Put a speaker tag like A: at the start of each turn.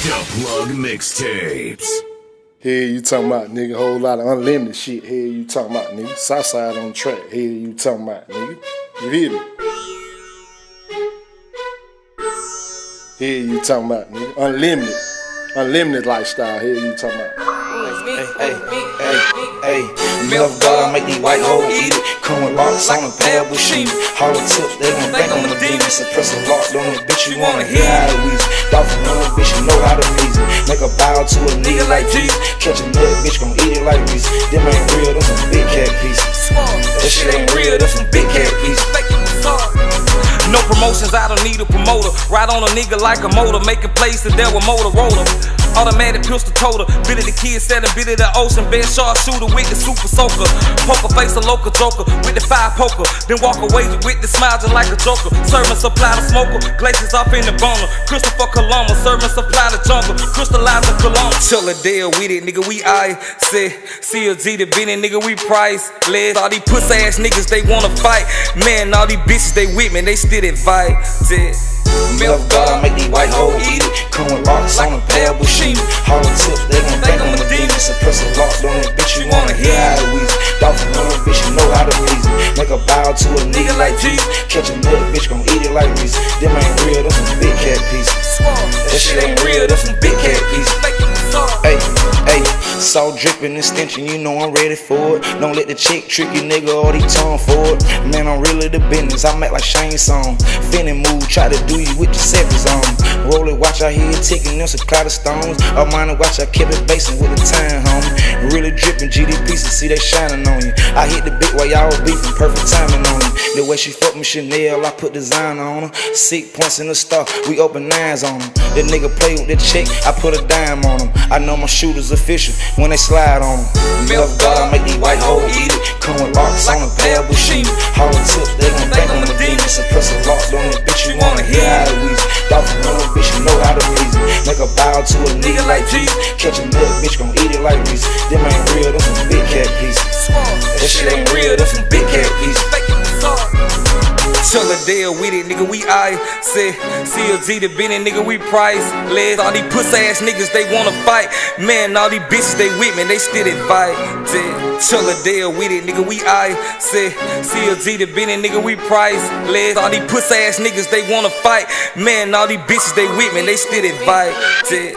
A: The Plug Mixtapes.
B: Here you talking about, nigga, whole lot of unlimited shit. Here you talking about, nigga. Southside on the track. Here you talking about, nigga. You hear me? Here you talking about, nigga. Unlimited lifestyle. Here you talking about.
C: Hey, milk God, make these white hoes eat it. Come with box on a pad with sheep. Hollow tips, they gon' think I'm a demon. Suppressor locked on it, bitch, you wanna hear how to wheeze. Dolphin on it, bitch, you know how to please it. Make a bow to a nigga like Jesus. Catch a nut, bitch, gon' eat it like Reese. Them ain't real, them some big cat pieces. That shit ain't real, them some big cat pieces.
D: No promotions, I don't need a promoter. Ride on a nigga like a motor, making plays to there with Motorola. Automatic pistol toter, bit of the kids selling, bit of the ocean. Bed sharp shooter with the super soaker. Poker face a local joker with the 5 poker. Then walk away with the smile just like a joker. Serving supply to smoker, glaciers off in the boner. Christopher Colombo, serving supply to jungle. Crystallizer Colombo. Chill a deal with it, nigga, we say CLG the Benny, nigga, we priceless. All these puss ass niggas, they wanna fight. Man, all these bitches, they with me, they still invited.
C: Milk God, make these white hoes eat it. Come with box on a pad with sheep. Hollow tips, they gon' think I'm a demon. Suppressor locked on it, bitch, you wanna hear how to wheeze. Dolphin on it, bitch, you know how to please it. Make a bow to a nigga like Jesus. Catch a nut, bitch, gon' eat it like Reese. Them ain't real, them some big cat pieces. That shit ain't real, them some big cat pieces. Hey, salt drippin' and stenching, you know I'm ready for it. Don't let the chick trick you, nigga, or they tongue for it. Man, I'm really the business, I'm act like Shane Song. Finna move, try to do you with the sevens on. Roll it, watch out here ticking, them some cloud of stones. All mine, watch out, keep it basing with the time, homie. Really drippin' GDP, so see they shining on you. I hit the bit while y'all beefing, perfect timing on you. The way she fuck me Chanel, I put design on her. 6 points in the star, we open 9s on them. That nigga play with the chick, I put a dime on him. I know my shooters official when they slide on them. Milk God, make these white hoes eat it. Come with box on a pad with sheep. Hollow tips, they gon' think I'm a demon. Suppressor locked on it, bitch, you wanna hear how to wheeze. Dolphin on it, bitch, you know how to please it. Make a bow to a nigga like Jesus. Catch a nut, bitch, gon' eat it like Reese. Them ain't real, them some big cat pieces. That shit ain't real, them some big cat pieces.
D: Chill a deal with it, nigga, we say CLG the Benny, nigga, we priceless. All these puss ass niggas, they wanna fight. Man, all these bitches, they with me, they still invited. Chill a deal with it, nigga, we say CLG the Benny, nigga, we priceless. All these puss ass niggas, they wanna fight. Man, all these bitches, they with me, they still invited.